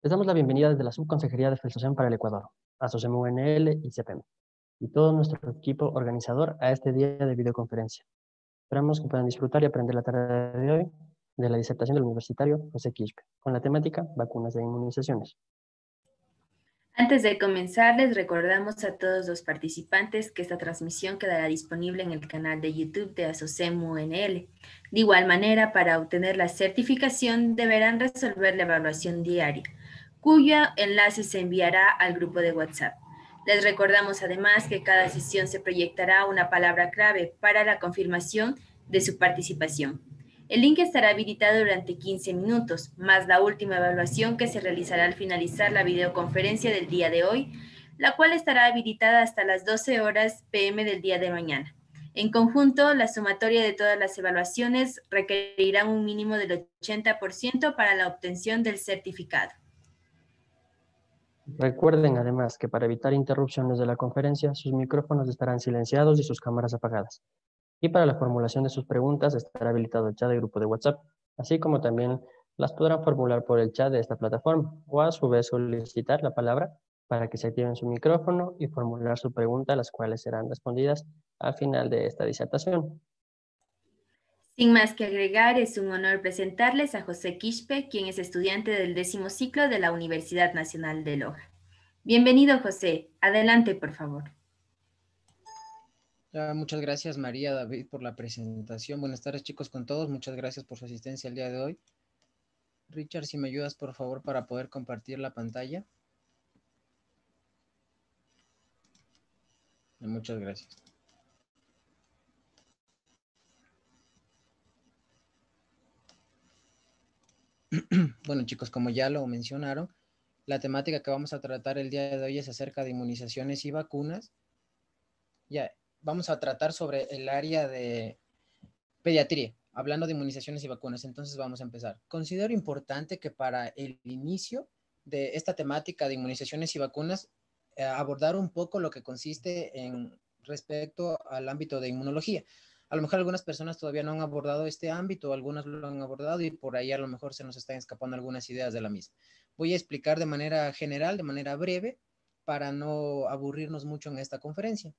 Les damos la bienvenida desde la Subconsejería de FELSOCEM para el Ecuador, ASOCEM UNL y CEPEM, y todo nuestro equipo organizador a este día de videoconferencia. Esperamos que puedan disfrutar y aprender la tarde de hoy de la disertación del universitario José Quispe, con la temática Vacunas e Inmunizaciones. Antes de comenzar, les recordamos a todos los participantes que esta transmisión quedará disponible en el canal de YouTube de ASOCEM UNL. De igual manera, para obtener la certificación deberán resolver la evaluación diaria, cuyo enlace se enviará al grupo de WhatsApp. Les recordamos además que cada sesión se proyectará una palabra clave para la confirmación de su participación. El link estará habilitado durante 15 minutos, más la última evaluación que se realizará al finalizar la videoconferencia del día de hoy, la cual estará habilitada hasta las 12 horas p.m. del día de mañana. En conjunto, la sumatoria de todas las evaluaciones requerirá un mínimo del 80% para la obtención del certificado. Recuerden además que para evitar interrupciones de la conferencia, sus micrófonos estarán silenciados y sus cámaras apagadas. Y para la formulación de sus preguntas estará habilitado el chat del grupo de WhatsApp, así como también las podrán formular por el chat de esta plataforma o a su vez solicitar la palabra para que se activen su micrófono y formular su pregunta, las cuales serán respondidas al final de esta disertación. Sin más que agregar, es un honor presentarles a José Quispe, quien es estudiante del 10º ciclo de la Universidad Nacional de Loja. Bienvenido, José. Adelante, por favor. Muchas gracias, María, David, por la presentación. Buenas tardes, chicos, con todos. Muchas gracias por su asistencia el día de hoy. Richard, si me ayudas, por favor, para poder compartir la pantalla. Muchas gracias. Bueno, chicos, como ya lo mencionaron, la temática que vamos a tratar el día de hoy es acerca de inmunizaciones y vacunas. Ya, vamos a tratar sobre el área de pediatría, hablando de inmunizaciones y vacunas. Entonces vamos a empezar. Considero importante que para el inicio de esta temática de inmunizaciones y vacunas, abordar un poco lo que consiste en respecto al ámbito de inmunología. A lo mejor algunas personas todavía no han abordado este ámbito, algunas lo han abordado y por ahí a lo mejor se nos están escapando algunas ideas de la misma. Voy a explicar de manera general, de manera breve, para no aburrirnos mucho en esta conferencia.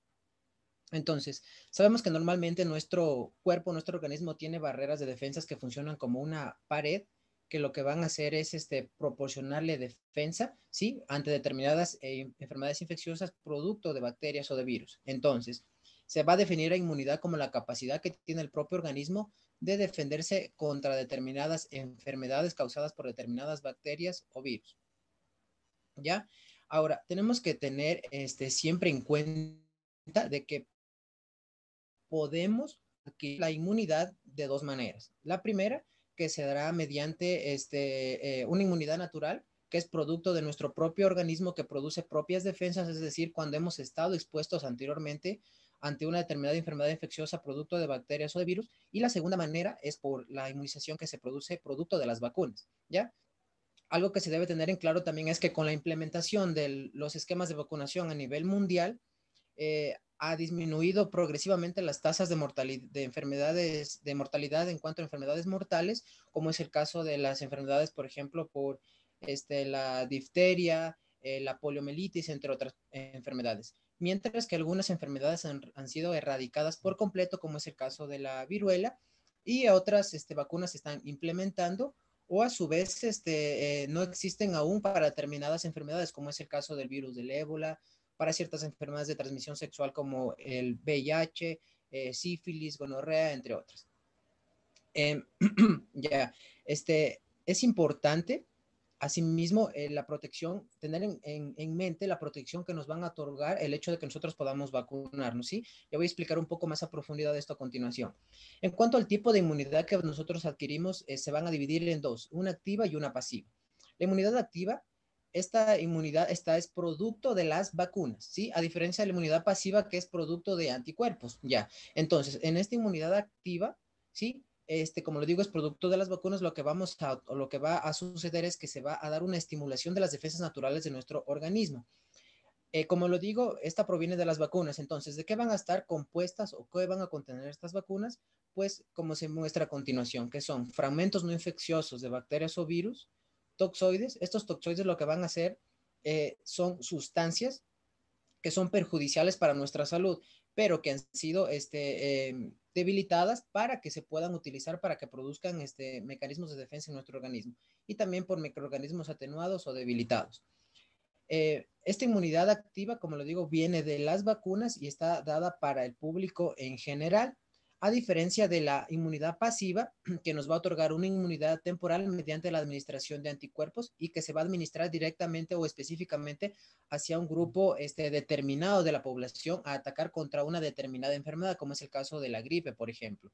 Entonces, sabemos que normalmente nuestro cuerpo, nuestro organismo tiene barreras de defensas que funcionan como una pared, que lo que van a hacer es proporcionarle defensa, ¿sí? Ante determinadas enfermedades infecciosas producto de bacterias o de virus. Entonces, se va a definir la inmunidad como la capacidad que tiene el propio organismo de defenderse contra determinadas enfermedades causadas por determinadas bacterias o virus. ¿Ya? Ahora, tenemos que tener siempre en cuenta de que podemos adquirir la inmunidad de dos maneras. La primera, que se dará mediante una inmunidad natural, que es producto de nuestro propio organismo que produce propias defensas, es decir, cuando hemos estado expuestos anteriormente ante una determinada enfermedad infecciosa producto de bacterias o de virus. Y la segunda manera es por la inmunización que se produce producto de las vacunas, ¿ya? Algo que se debe tener en claro también es que con la implementación de los esquemas de vacunación a nivel mundial, ha disminuido progresivamente las tasas de mortalidad en cuanto a enfermedades mortales, como es el caso de las enfermedades, por ejemplo, por la difteria, la poliomielitis, entre otras enfermedades. Mientras que algunas enfermedades han sido erradicadas por completo, como es el caso de la viruela, y otras vacunas se están implementando o a su vez no existen aún para determinadas enfermedades, como es el caso del virus del ébola, para ciertas enfermedades de transmisión sexual como el VIH, sífilis, gonorrea, entre otras. Ya, es importante, asimismo, la protección, tener en mente la protección que nos van a otorgar el hecho de que nosotros podamos vacunarnos, ¿sí? Ya voy a explicar un poco más a profundidad de esto a continuación. En cuanto al tipo de inmunidad que nosotros adquirimos, se van a dividir en dos, una activa y una pasiva. La inmunidad activa, esta inmunidad es producto de las vacunas, ¿sí? A diferencia de la inmunidad pasiva, que es producto de anticuerpos, ya. Entonces, en esta inmunidad activa, ¿sí? Como lo digo, es producto de las vacunas. Lo que va a suceder es que se va a dar una estimulación de las defensas naturales de nuestro organismo. Como lo digo, esta proviene de las vacunas. Entonces, ¿de qué van a estar compuestas o qué van a contener estas vacunas? Pues, como se muestra a continuación, que son fragmentos no infecciosos de bacterias o virus, toxoides. Estos toxoides lo que van a hacer son sustancias que son perjudiciales para nuestra salud, pero que han sido debilitadas para que se puedan utilizar para que produzcan mecanismos de defensa en nuestro organismo, y también por microorganismos atenuados o debilitados. Esta inmunidad activa, como lo digo, viene de las vacunas y está dada para el público en general, a diferencia de la inmunidad pasiva, que nos va a otorgar una inmunidad temporal mediante la administración de anticuerpos y que se va a administrar directamente o específicamente hacia un grupo determinado de la población a atacar contra una determinada enfermedad, como es el caso de la gripe, por ejemplo.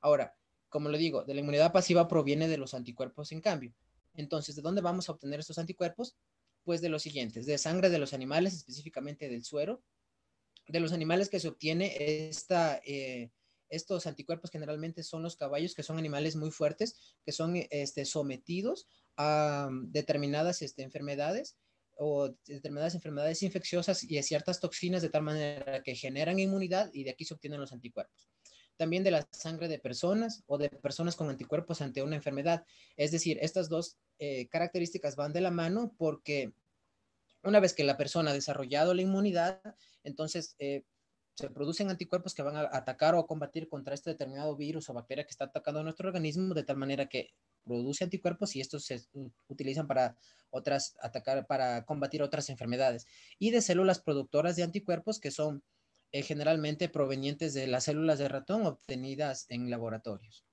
Ahora, como lo digo, de la inmunidad pasiva proviene de los anticuerpos, en cambio. Entonces, ¿de dónde vamos a obtener estos anticuerpos? Pues de los siguientes: de sangre de los animales, específicamente del suero. De los animales que se obtiene estos anticuerpos generalmente son los caballos, que son animales muy fuertes, que son sometidos a determinadas enfermedades o determinadas enfermedades infecciosas y a ciertas toxinas, de tal manera que generan inmunidad, y de aquí se obtienen los anticuerpos. También de la sangre de personas o de personas con anticuerpos ante una enfermedad. Es decir, estas dos características van de la mano, porque una vez que la persona ha desarrollado la inmunidad, entonces se producen anticuerpos que van a atacar o a combatir contra este determinado virus o bacteria que está atacando a nuestro organismo, de tal manera que produce anticuerpos, y estos se utilizan para para combatir otras enfermedades. Y de células productoras de anticuerpos, que son generalmente provenientes de las células de ratón obtenidas en laboratorios.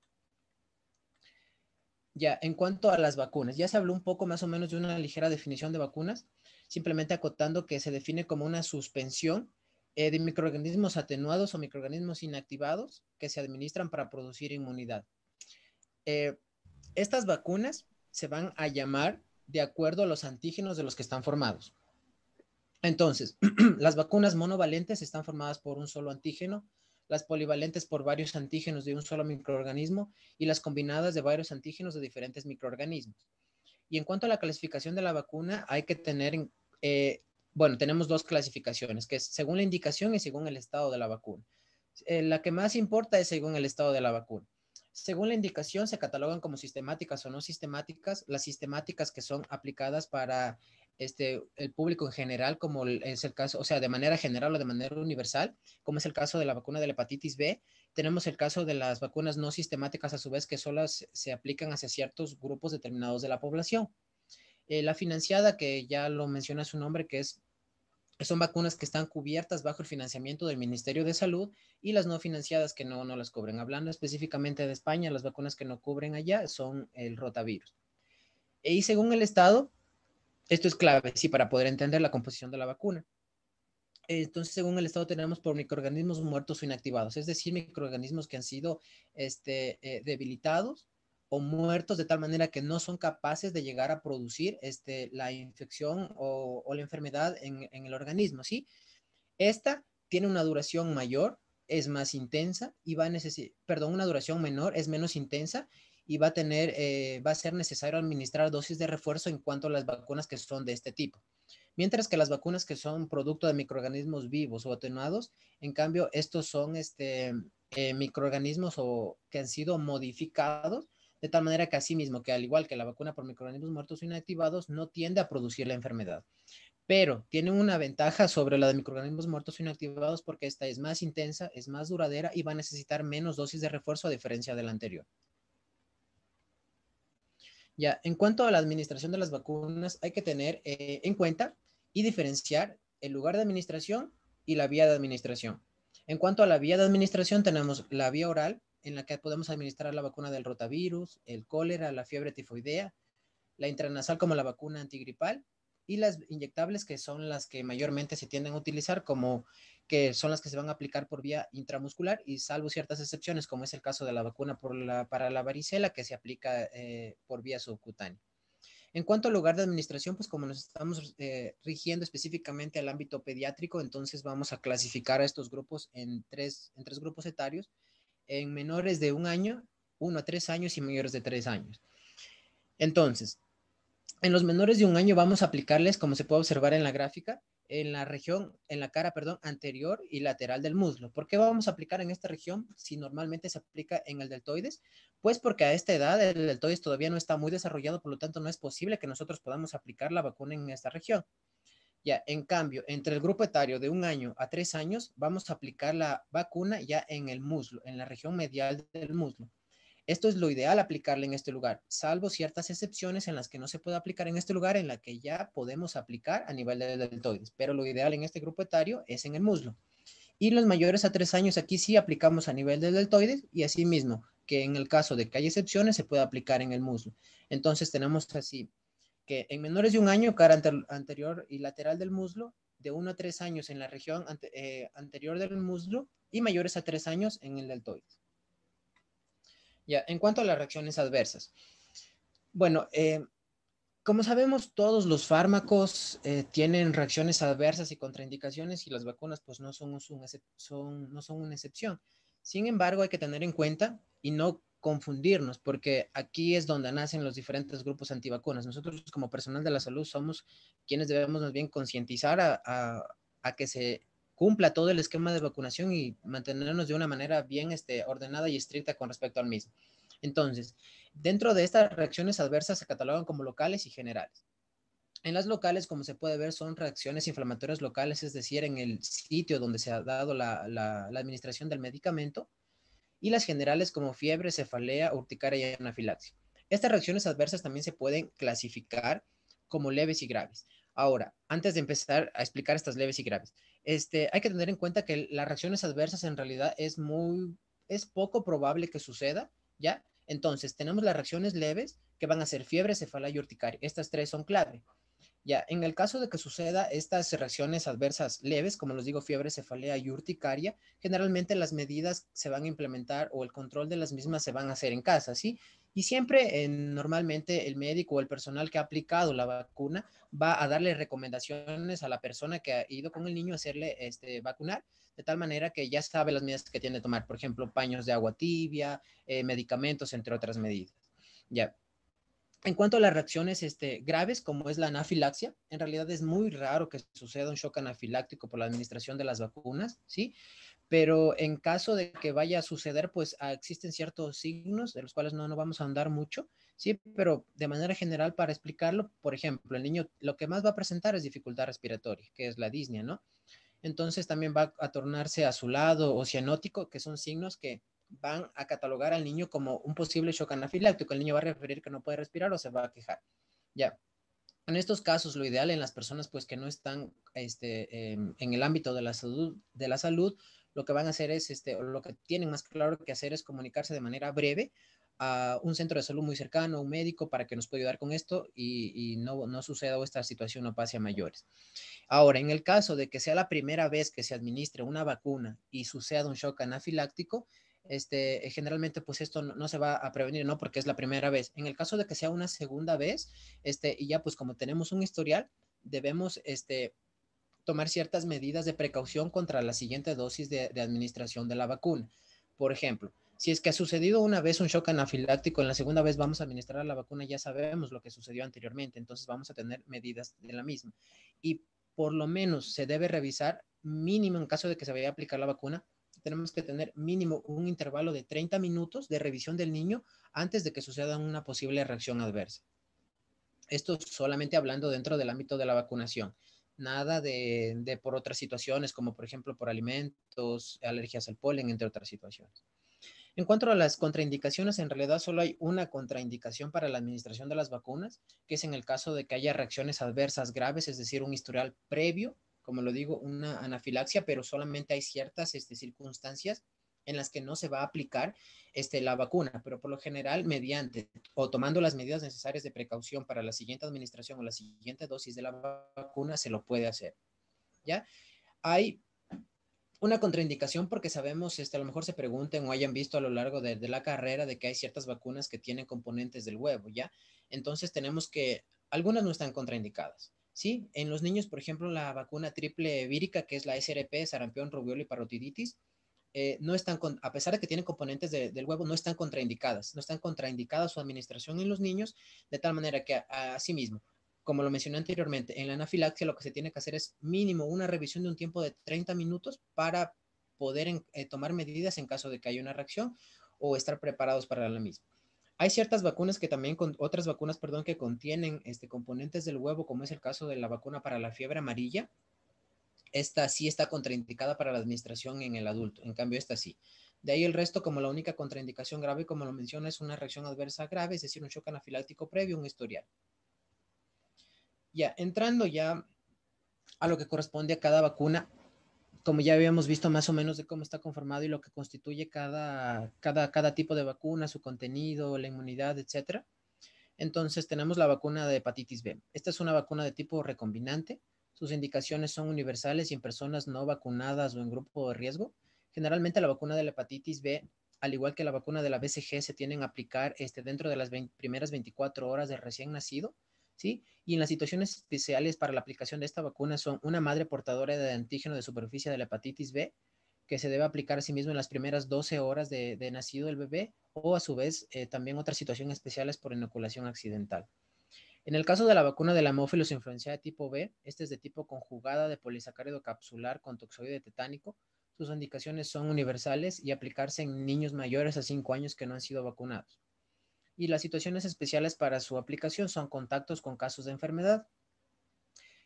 Ya, en cuanto a las vacunas, ya se habló un poco más o menos de una ligera definición de vacunas, simplemente acotando que se define como una suspensión de microorganismos atenuados o microorganismos inactivados que se administran para producir inmunidad. Estas vacunas se van a llamar de acuerdo a los antígenos de los que están formados. Entonces, las vacunas monovalentes están formadas por un solo antígeno, las polivalentes por varios antígenos de un solo microorganismo, y las combinadas de varios antígenos de diferentes microorganismos. Y en cuanto a la clasificación de la vacuna, hay que tener, tenemos dos clasificaciones, que es según la indicación y según el estado de la vacuna. La que más importa es según el estado de la vacuna. Según la indicación, se catalogan como sistemáticas o no sistemáticas. Las sistemáticas, que son aplicadas para el público en general, como es el caso, o sea, de manera general o de manera universal, como es el caso de la vacuna de la hepatitis B. Tenemos el caso de las vacunas no sistemáticas, a su vez, que solo se aplican hacia ciertos grupos determinados de la población. La financiada, que ya lo menciona su nombre, que son vacunas que están cubiertas bajo el financiamiento del Ministerio de Salud, y las no financiadas, que no las cubren. Hablando específicamente de España, las vacunas que no cubren allá son el rotavirus. Y según el estado, esto es clave, sí, para poder entender la composición de la vacuna. Entonces, según el estado, tenemos por microorganismos muertos o inactivados, es decir, microorganismos que han sido debilitados o muertos de tal manera que no son capaces de llegar a producir la infección o la enfermedad en el organismo, ¿sí? Esta tiene una duración mayor, es más intensa, y una duración menor, es menos intensa, y va a ser necesario administrar dosis de refuerzo en cuanto a las vacunas que son de este tipo. Mientras que las vacunas que son producto de microorganismos vivos o atenuados, en cambio, estos son microorganismos que han sido modificados de tal manera que, asimismo, que al igual que la vacuna por microorganismos muertos o inactivados, no tiende a producir la enfermedad. Pero tiene una ventaja sobre la de microorganismos muertos o inactivados, porque esta es más intensa, es más duradera y va a necesitar menos dosis de refuerzo, a diferencia de la anterior. Ya, en cuanto a la administración de las vacunas, hay que tener en cuenta y diferenciar el lugar de administración y la vía de administración. En cuanto a la vía de administración, tenemos la vía oral, en la que podemos administrar la vacuna del rotavirus, el cólera, la fiebre tifoidea, la intranasal como la vacuna antigripal, y las inyectables, que son las que mayormente se tienden a utilizar, que son las que se van a aplicar por vía intramuscular, y salvo ciertas excepciones, como es el caso de la vacuna para la varicela, que se aplica por vía subcutánea. En cuanto al lugar de administración, pues como nos estamos rigiendo específicamente al ámbito pediátrico, entonces vamos a clasificar a estos grupos en tres grupos etarios: en menores de 1 año, 1 a 3 años, y mayores de 3 años. Entonces, en los menores de 1 año vamos a aplicarles, como se puede observar en la gráfica, en la región, en la cara, perdón, anterior y lateral del muslo. ¿Por qué vamos a aplicar en esta región si normalmente se aplica en el deltoides? Pues porque a esta edad el deltoides todavía no está muy desarrollado, por lo tanto no es posible que nosotros podamos aplicar la vacuna en esta región. Ya, en cambio, entre el grupo etario de 1 año a 3 años, vamos a aplicar la vacuna ya en el muslo, en la región medial del muslo. Esto es lo ideal aplicarle en este lugar, salvo ciertas excepciones en las que no se puede aplicar en este lugar, en la que ya podemos aplicar a nivel de deltoides. Pero lo ideal en este grupo etario es en el muslo. Y los mayores a 3 años aquí sí aplicamos a nivel de deltoides y asimismo que en el caso de que haya excepciones se puede aplicar en el muslo. Entonces tenemos así que en menores de 1 año, cara anterior y lateral del muslo, de 1 a 3 años en la región anterior del muslo y mayores a 3 años en el deltoides. Ya, en cuanto a las reacciones adversas. Bueno, como sabemos, todos los fármacos tienen reacciones adversas y contraindicaciones y las vacunas pues no son una excepción. Sin embargo, hay que tener en cuenta y no confundirnos, porque aquí es donde nacen los diferentes grupos antivacunas. Nosotros como personal de la salud somos quienes debemos más bien concientizar a que se cumpla todo el esquema de vacunación y mantenernos de una manera bien ordenada y estricta con respecto al mismo. Entonces, dentro de estas reacciones adversas se catalogan como locales y generales. En las locales, como se puede ver, son reacciones inflamatorias locales, es decir, en el sitio donde se ha dado la administración del medicamento, y las generales como fiebre, cefalea, urticaria y anafilaxia. Estas reacciones adversas también se pueden clasificar como leves y graves. Ahora, antes de empezar a explicar estas leves y graves, hay que tener en cuenta que las reacciones adversas en realidad es poco probable que suceda, ¿ya? Entonces, tenemos las reacciones leves que van a ser fiebre, cefalea y urticaria. Estas tres son clave. Ya, en el caso de que suceda estas reacciones adversas leves, como les digo, fiebre, cefalea y urticaria, generalmente las medidas se van a implementar o el control de las mismas se van a hacer en casa, ¿sí? Y siempre, normalmente, el médico o el personal que ha aplicado la vacuna va a darle recomendaciones a la persona que ha ido con el niño a hacerle vacunar, de tal manera que ya sabe las medidas que tiene que tomar, por ejemplo, paños de agua tibia, medicamentos, entre otras medidas. Ya. En cuanto a las reacciones graves, como es la anafilaxia, en realidad es muy raro que suceda un shock anafiláctico por la administración de las vacunas, ¿sí? Pero en caso de que vaya a suceder, pues existen ciertos signos de los cuales no vamos a andar mucho, ¿sí? Pero de manera general, para explicarlo, por ejemplo, el niño lo que más va a presentar es dificultad respiratoria, que es la disnea, ¿no? Entonces también va a tornarse azulado o cianótico, que son signos que van a catalogar al niño como un posible shock anafiláctico. El niño va a referir que no puede respirar o se va a quejar. Ya. En estos casos, lo ideal en las personas pues que no están en el ámbito de la salud, lo que van a hacer es, o lo que tienen más claro que hacer es comunicarse de manera breve a un centro de salud muy cercano, a un médico, para que nos pueda ayudar con esto y no suceda o esta situación no pase a mayores. Ahora, en el caso de que sea la primera vez que se administre una vacuna y suceda un shock anafiláctico, generalmente pues esto no se va a prevenir, ¿no? Porque es la primera vez. En el caso de que sea una segunda vez, y ya pues como tenemos un historial, debemos, tomar ciertas medidas de precaución contra la siguiente dosis de administración de la vacuna. Por ejemplo, si es que ha sucedido una vez un shock anafiláctico, en la segunda vez vamos a administrar la vacuna, ya sabemos lo que sucedió anteriormente, entonces vamos a tener medidas de la misma. Y por lo menos se debe revisar mínimo en caso de que se vaya a aplicar la vacuna, tenemos que tener mínimo un intervalo de 30 minutos de revisión del niño antes de que suceda una posible reacción adversa. Esto solamente hablando dentro del ámbito de la vacunación. Nada de por otras situaciones, como por ejemplo por alimentos, alergias al polen, entre otras situaciones. En cuanto a las contraindicaciones, en realidad solo hay una contraindicación para la administración de las vacunas, que es en el caso de que haya reacciones adversas graves, es decir, un historial previo, como lo digo, una anafilaxia, pero solamente hay ciertas circunstancias en las que no se va a aplicar la vacuna, pero por lo general mediante o tomando las medidas necesarias de precaución para la siguiente administración o la siguiente dosis de la vacuna se lo puede hacer. ¿Ya? Hay una contraindicación porque sabemos, a lo mejor se pregunten o hayan visto a lo largo de la carrera de que hay ciertas vacunas que tienen componentes del huevo, ¿ya? Entonces tenemos que, algunas no están contraindicadas, ¿sí? En los niños, por ejemplo, la vacuna triple vírica, que es la SRP, sarampión, rubiola y parotiditis, no están, a pesar de que tienen componentes del huevo, no están contraindicadas su administración en los niños, de tal manera que asimismo, como lo mencioné anteriormente, en la anafilaxia lo que se tiene que hacer es mínimo una revisión de un tiempo de 30 minutos para poder tomar medidas en caso de que haya una reacción o estar preparados para la misma. Hay ciertas vacunas que también, otras vacunas, perdón, que contienen componentes del huevo, como es el caso de la vacuna para la fiebre amarilla. Esta sí está contraindicada para la administración en el adulto, en cambio esta sí. De ahí el resto, como la única contraindicación grave, como lo menciona, es una reacción adversa grave, es decir, un shock anafiláctico previo, un historial. Ya, entrando ya a lo que corresponde a cada vacuna, como ya habíamos visto más o menos de cómo está conformado y lo que constituye cada tipo de vacuna, su contenido, la inmunidad, etcétera. Entonces tenemos la vacuna de hepatitis B. Esta es una vacuna de tipo recombinante. Sus indicaciones son universales y en personas no vacunadas o en grupo de riesgo. Generalmente la vacuna de la hepatitis B, al igual que la vacuna de la BCG, se tienen a aplicar dentro de las primeras 24 horas del recién nacido, ¿sí? Y en las situaciones especiales para la aplicación de esta vacuna son una madre portadora de antígeno de superficie de la hepatitis B, que se debe aplicar a sí mismo en las primeras 12 horas de nacido del bebé, o a su vez también otras situaciones especiales por inoculación accidental. En el caso de la vacuna de la Haemophilus influenzae tipo B, este es de tipo conjugada de polisacárido capsular con toxoide tetánico. Sus indicaciones son universales y aplicarse en niños mayores a 5 años que no han sido vacunados. Y las situaciones especiales para su aplicación son contactos con casos de enfermedad.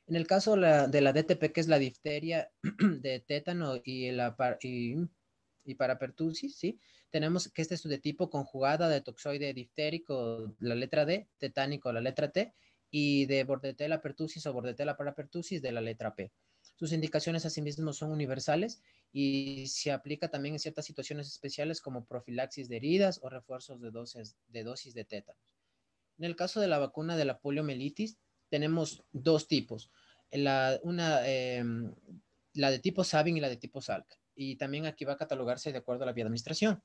En el caso de la DTP, que es la difteria, de tétano y parapertusis, ¿sí? Tenemos que este es de tipo conjugada de toxoide diftérico, la letra D, tetánico, la letra T, y de bordetella pertussis o bordetella parapertussis de la letra P. Sus indicaciones asimismo son universales y se aplica también en ciertas situaciones especiales como profilaxis de heridas o refuerzos de dosis de tétanos. En el caso de la vacuna de la poliomielitis, tenemos dos tipos. La de tipo Sabin y la de tipo Salk. Y también aquí va a catalogarse de acuerdo a la vía de administración.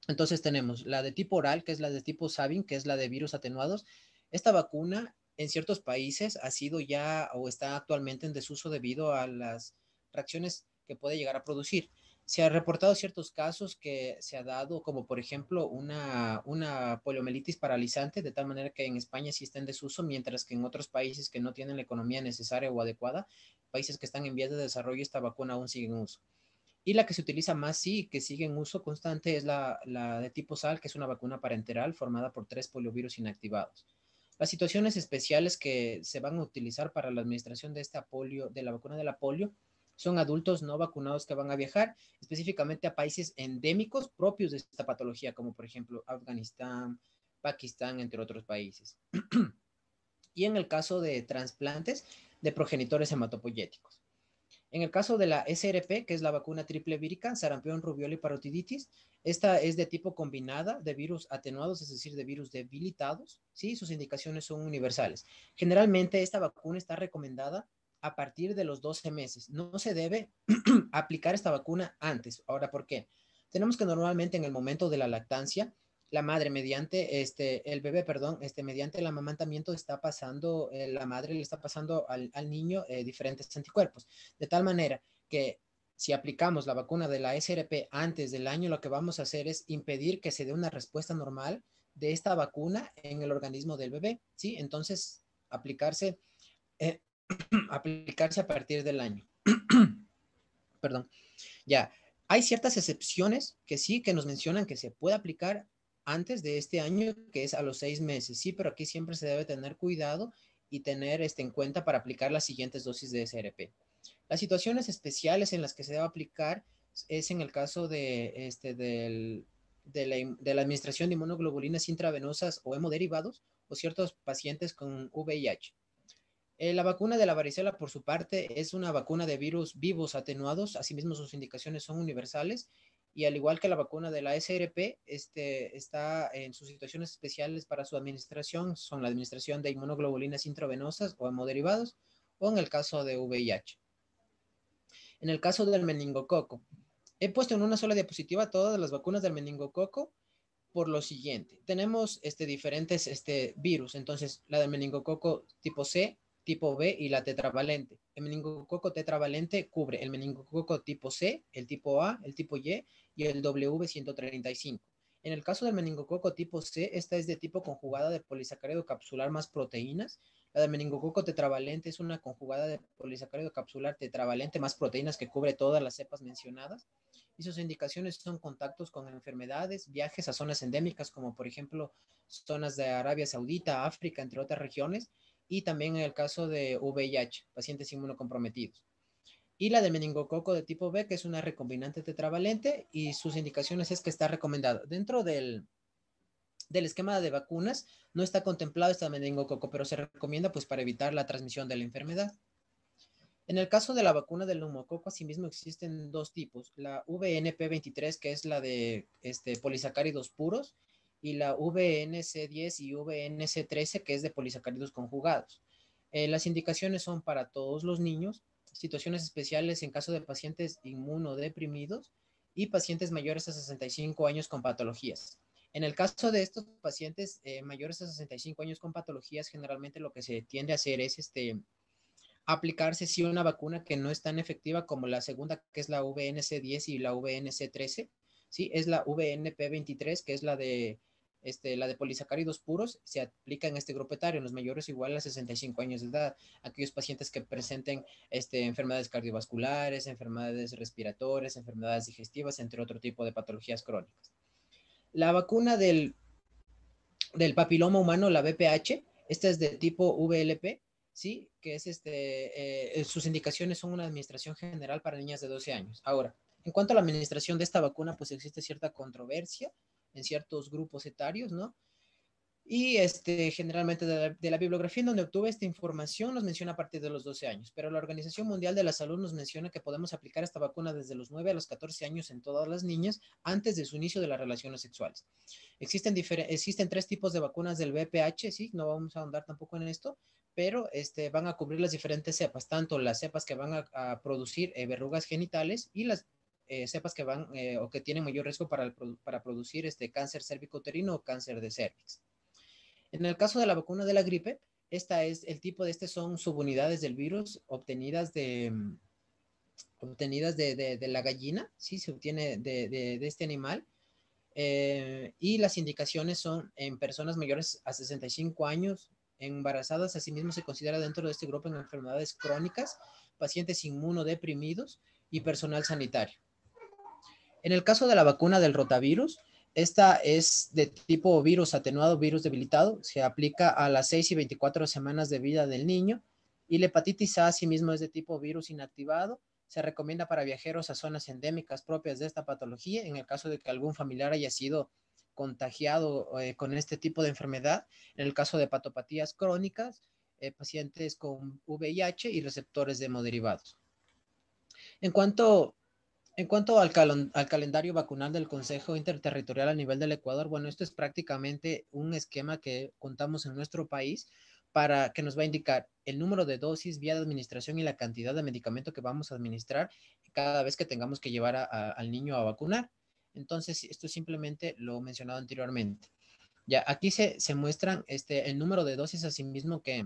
Entonces tenemos la de tipo oral, que es la de tipo Sabin, que es la de virus atenuados. Esta vacuna en ciertos países ha sido ya o está actualmente en desuso debido a las reacciones que puede llegar a producir. Se han reportado ciertos casos que se ha dado, como por ejemplo una poliomielitis paralizante, de tal manera que en España sí está en desuso, mientras que en otros países que no tienen la economía necesaria o adecuada, países que están en vías de desarrollo, esta vacuna aún sigue en uso. Y la que se utiliza más, sí, que sigue en uso constante, es la de tipo SAL, que es una vacuna parenteral formada por 3 poliovirus inactivados. Las situaciones especiales que se van a utilizar para la administración de de la vacuna de la polio, son adultos no vacunados que van a viajar específicamente a países endémicos propios de esta patología, como por ejemplo Afganistán, Pakistán, entre otros países. Y en el caso de trasplantes de progenitores hematopoyéticos. En el caso de la SRP, que es la vacuna triple vírica, sarampión, rubiola y parotiditis, esta es de tipo combinada de virus atenuados, es decir, de virus debilitados, ¿sí? Sus indicaciones son universales. Generalmente esta vacuna está recomendada a partir de los 12 meses. No se debe aplicar esta vacuna antes. Ahora, ¿por qué? Tenemos que normalmente en el momento de la lactancia, la madre mediante el bebé, perdón, mediante el amamantamiento está pasando, la madre le está pasando al niño diferentes anticuerpos, de tal manera que si aplicamos la vacuna de la SRP antes del año, lo que vamos a hacer es impedir que se dé una respuesta normal de esta vacuna en el organismo del bebé, ¿sí? Entonces, aplicarse a partir del año. Perdón. Ya, hay ciertas excepciones que sí, que nos mencionan que se puede aplicar antes de este año, que es a los 6 meses, sí, pero aquí siempre se debe tener cuidado y tener en cuenta para aplicar las siguientes dosis de SRP. Las situaciones especiales en las que se debe aplicar es en el caso de la administración de inmunoglobulinas intravenosas o hemoderivados o ciertos pacientes con VIH. La vacuna de la varicela, por su parte, es una vacuna de virus vivos atenuados. Asimismo, sus indicaciones son universales. Y al igual que la vacuna de la SRP, está en sus situaciones especiales para su administración, son la administración de inmunoglobulinas intravenosas o hemoderivados, o en el caso de VIH. En el caso del meningococo, he puesto en una sola diapositiva todas las vacunas del meningococo por lo siguiente. Tenemos diferentes virus. Entonces, la del meningococo tipo C, tipo B y la tetravalente. El meningococo tetravalente cubre el meningococo tipo C, el tipo A, el tipo Y y el W135. En el caso del meningococo tipo C, esta es de tipo conjugada de polisacárido capsular más proteínas. La del meningococo tetravalente es una conjugada de polisacárido capsular tetravalente más proteínas que cubre todas las cepas mencionadas. Y sus indicaciones son contactos con enfermedades, viajes a zonas endémicas, como por ejemplo zonas de Arabia Saudita, África, entre otras regiones, y también en el caso de VIH, pacientes inmunocomprometidos. Y la de meningococo de tipo B, que es una recombinante tetravalente, y sus indicaciones es que está recomendada. Dentro del esquema de vacunas no está contemplado esta meningococo, pero se recomienda pues para evitar la transmisión de la enfermedad. En el caso de la vacuna del neumococo, asimismo existen dos tipos, la VNP23, que es la de polisacáridos puros, y la VNC10 y VNC13, que es de polisacáridos conjugados. Las indicaciones son para todos los niños, situaciones especiales en caso de pacientes inmunodeprimidos y pacientes mayores a 65 años con patologías. En el caso de estos pacientes mayores a 65 años con patologías, generalmente lo que se tiende a hacer es aplicarse sí una vacuna que no es tan efectiva como la segunda, que es la VNC10 y la VNC13, sí, es la VNP23, que es la de polisacáridos puros, se aplica en este grupo etario, en los mayores igual a 65 años de edad, aquellos pacientes que presenten enfermedades cardiovasculares, enfermedades respiratorias, enfermedades digestivas, entre otro tipo de patologías crónicas. La vacuna del papiloma humano, la VPH, esta es de tipo VLP, ¿sí? Que es sus indicaciones son una administración general para niñas de 12 años. Ahora, en cuanto a la administración de esta vacuna, pues existe cierta controversia en ciertos grupos etarios, ¿no? Y generalmente de la bibliografía en donde obtuve esta información nos menciona a partir de los 12 años, pero la Organización Mundial de la Salud nos menciona que podemos aplicar esta vacuna desde los 9 a los 14 años en todas las niñas antes de su inicio de las relaciones sexuales. Existen tres tipos de vacunas del VPH, sí, no vamos a ahondar tampoco en esto, pero van a cubrir las diferentes cepas, tanto las cepas que van a producir verrugas genitales y las cepas que van o que tienen mayor riesgo para producir cáncer cérvico-uterino o cáncer de cervix. En el caso de la vacuna de la gripe, el tipo de son subunidades del virus obtenidas de la gallina, sí, se obtiene de este animal, y las indicaciones son en personas mayores a 65 años, embarazadas, asimismo se considera dentro de este grupo en enfermedades crónicas, pacientes inmunodeprimidos y personal sanitario. En el caso de la vacuna del rotavirus, esta es de tipo virus atenuado, virus debilitado, se aplica a las 6 y 24 semanas de vida del niño, y la hepatitis A asimismo es de tipo virus inactivado, se recomienda para viajeros a zonas endémicas propias de esta patología, en el caso de que algún familiar haya sido contagiado con este tipo de enfermedad, en el caso de hepatopatías crónicas, pacientes con VIH y receptores de hemoderivados. En cuanto al calendario vacunal del Consejo Interterritorial a nivel del Ecuador, bueno, esto es prácticamente un esquema que contamos en nuestro país para que nos va a indicar el número de dosis, vía de administración y la cantidad de medicamento que vamos a administrar cada vez que tengamos que llevar al niño a vacunar. Entonces, esto es simplemente lo mencionado anteriormente. Ya, aquí se muestran el número de dosis asimismo que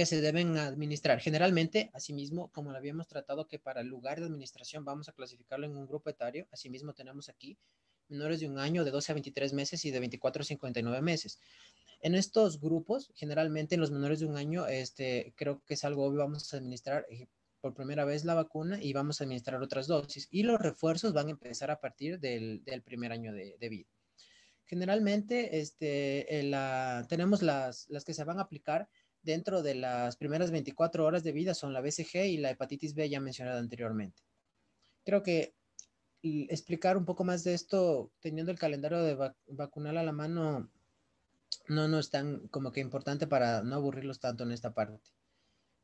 se deben administrar. Generalmente, asimismo, como lo habíamos tratado, que para el lugar de administración vamos a clasificarlo en un grupo etario, asimismo tenemos aquí menores de un año, de 12 a 23 meses y de 24 a 59 meses. En estos grupos, generalmente en los menores de un año, creo que es algo obvio, vamos a administrar por primera vez la vacuna y vamos a administrar otras dosis. Y los refuerzos van a empezar a partir del primer año de vida. Generalmente, tenemos las que se van a aplicar dentro de las primeras 24 horas de vida, son la BCG y la hepatitis B ya mencionada anteriormente. Creo que explicar un poco más de esto, teniendo el calendario de vacunal a la mano, no es tan como que importante para no aburrirlos tanto en esta parte.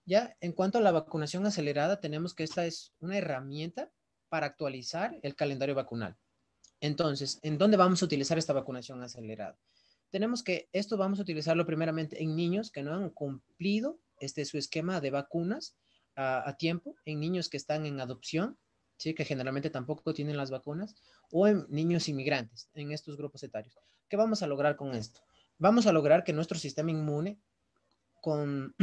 Ya, en cuanto a la vacunación acelerada, tenemos que esta es una herramienta para actualizar el calendario vacunal. Entonces, ¿en dónde vamos a utilizar esta vacunación acelerada? Tenemos que esto vamos a utilizarlo primeramente en niños que no han cumplido su esquema de vacunas a tiempo, en niños que están en adopción, ¿sí? Que generalmente tampoco tienen las vacunas, o en niños inmigrantes, en estos grupos etarios. ¿Qué vamos a lograr con esto? Vamos a lograr que nuestro sistema inmune con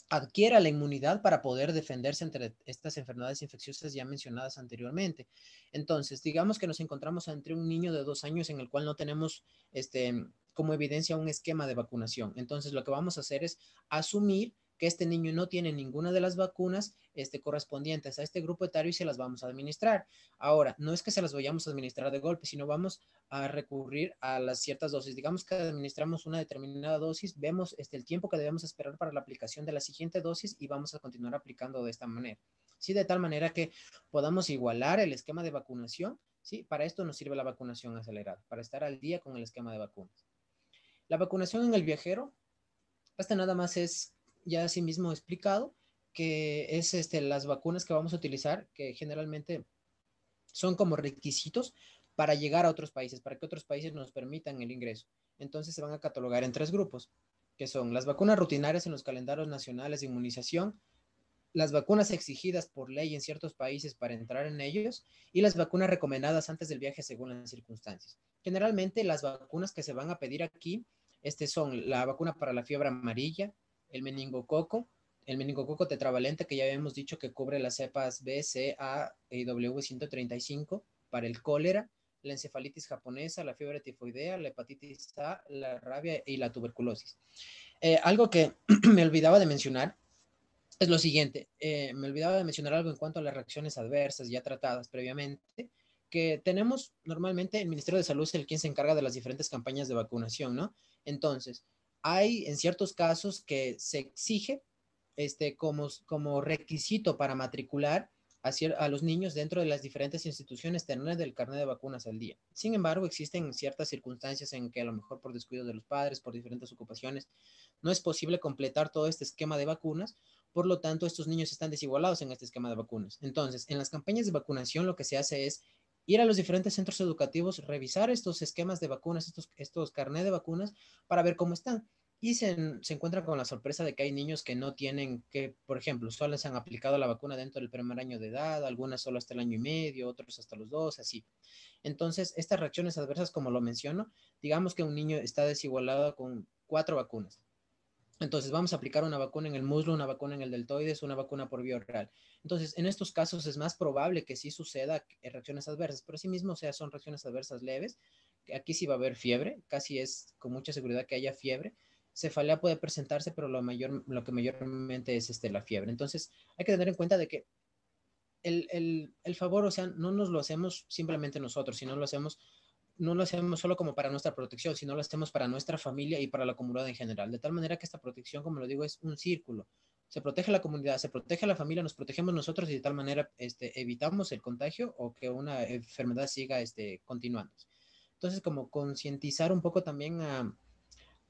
adquiera la inmunidad para poder defenderse entre estas enfermedades infecciosas ya mencionadas anteriormente. Entonces, digamos que nos encontramos entre un niño de 2 años en el cual no tenemos como evidencia un esquema de vacunación. Entonces, lo que vamos a hacer es asumir que este niño no tiene ninguna de las vacunas correspondientes a este grupo etario y se las vamos a administrar. Ahora, no es que se las vayamos a administrar de golpe, sino vamos a recurrir a las ciertas dosis. Digamos que administramos una determinada dosis, vemos el tiempo que debemos esperar para la aplicación de la siguiente dosis y vamos a continuar aplicando de esta manera. Sí, de tal manera que podamos igualar el esquema de vacunación. Sí, para esto nos sirve la vacunación acelerada, para estar al día con el esquema de vacunas. La vacunación en el viajero, hasta nada más es ya así mismo explicado, que es las vacunas que vamos a utilizar, que generalmente son como requisitos para llegar a otros países, para que otros países nos permitan el ingreso. Entonces se van a catalogar en 3 grupos, que son las vacunas rutinarias en los calendarios nacionales de inmunización, las vacunas exigidas por ley en ciertos países para entrar en ellos y las vacunas recomendadas antes del viaje según las circunstancias. Generalmente las vacunas que se van a pedir aquí son la vacuna para la fiebre amarilla, el meningococo tetravalente, que ya habíamos dicho que cubre las cepas B, C, A y W135, para el cólera, la encefalitis japonesa, la fiebre tifoidea, la hepatitis A, la rabia y la tuberculosis. Algo que me olvidaba de mencionar es lo siguiente, me olvidaba de mencionar algo en cuanto a las reacciones adversas ya tratadas previamente, que tenemos normalmente el Ministerio de Salud es el quien se encarga de las diferentes campañas de vacunación, ¿no? Entonces, hay en ciertos casos que se exige como requisito para matricular a los niños dentro de las diferentes instituciones tener el carnet de vacunas al día. Sin embargo, existen ciertas circunstancias en que a lo mejor por descuido de los padres, por diferentes ocupaciones, no es posible completar todo este esquema de vacunas. Por lo tanto, estos niños están desigualados en este esquema de vacunas. Entonces, en las campañas de vacunación lo que se hace es ir a los diferentes centros educativos, revisar estos esquemas de vacunas, estos carnet de vacunas, para ver cómo están. Y se encuentra con la sorpresa de que hay niños que no tienen, que por ejemplo, solo se han aplicado la vacuna dentro del primer año de edad, algunas solo hasta el año y medio, otros hasta los 2, así. Entonces, estas reacciones adversas, como lo menciono, digamos que un niño está desigualado con 4 vacunas. Entonces vamos a aplicar una vacuna en el muslo, una vacuna en el deltoides, una vacuna por vía oral. Entonces, en estos casos es más probable que sí suceda reacciones adversas, pero asimismo, son reacciones adversas leves. Aquí sí va a haber fiebre, casi es con mucha seguridad que haya fiebre. Cefalea puede presentarse, pero lo que mayormente es la fiebre. Entonces, hay que tener en cuenta de que el favor, o sea, no nos lo hacemos simplemente nosotros, sino no lo hacemos solo como para nuestra protección, sino lo hacemos para nuestra familia y para la comunidad en general. De tal manera que esta protección, como lo digo, es un círculo. Se protege la comunidad, se protege la familia, nos protegemos nosotros y de tal manera evitamos el contagio o que una enfermedad siga continuando. Entonces, como concientizar un poco también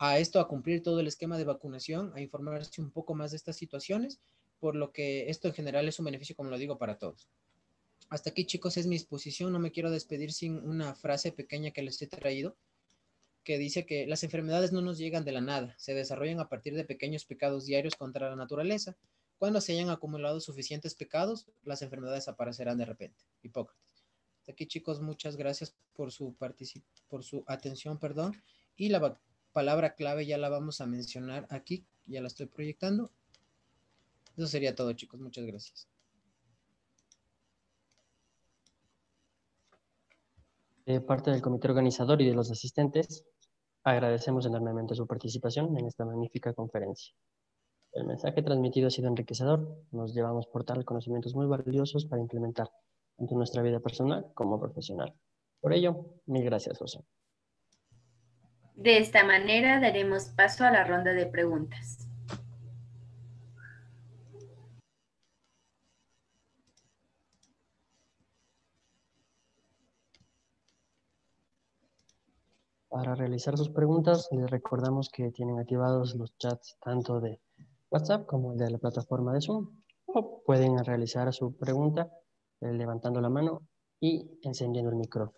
a esto, a cumplir todo el esquema de vacunación, a informarse un poco más de estas situaciones, por lo que esto en general es un beneficio, como lo digo, para todos. Hasta aquí, chicos, es mi exposición. No me quiero despedir sin una frase pequeña que les he traído, que dice que las enfermedades no nos llegan de la nada, se desarrollan a partir de pequeños pecados diarios contra la naturaleza. Cuando se hayan acumulado suficientes pecados, las enfermedades aparecerán de repente. Hipócrates. Hasta aquí, chicos, muchas gracias por su atención, perdón. Y la palabra clave ya la vamos a mencionar aquí, ya la estoy proyectando. Eso sería todo, chicos. Muchas gracias. De parte del comité organizador y de los asistentes, agradecemos enormemente su participación en esta magnífica conferencia. El mensaje transmitido ha sido enriquecedor. Nos llevamos por tal conocimientos muy valiosos para implementar tanto en nuestra vida personal como profesional. Por ello, mil gracias, José. De esta manera daremos paso a la ronda de preguntas. Para realizar sus preguntas, les recordamos que tienen activados los chats tanto de WhatsApp como el de la plataforma de Zoom. O pueden realizar su pregunta levantando la mano y encendiendo el micrófono.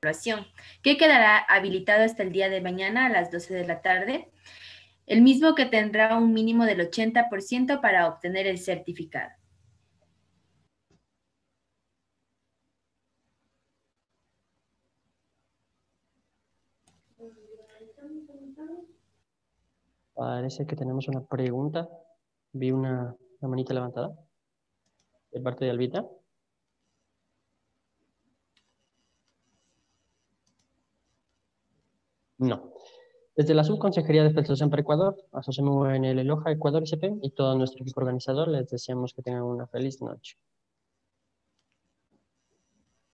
evaluación, que quedará habilitado hasta el día de mañana a las 12 de la tarde, el mismo que tendrá un mínimo del 80% para obtener el certificado. Parece que tenemos una pregunta. Vi una manita levantada de parte de Albita. No. Desde la Subconsejería de Prestación para Ecuador, asociamos en el Loja Ecuador SP y todo nuestro equipo organizador, les deseamos que tengan una feliz noche.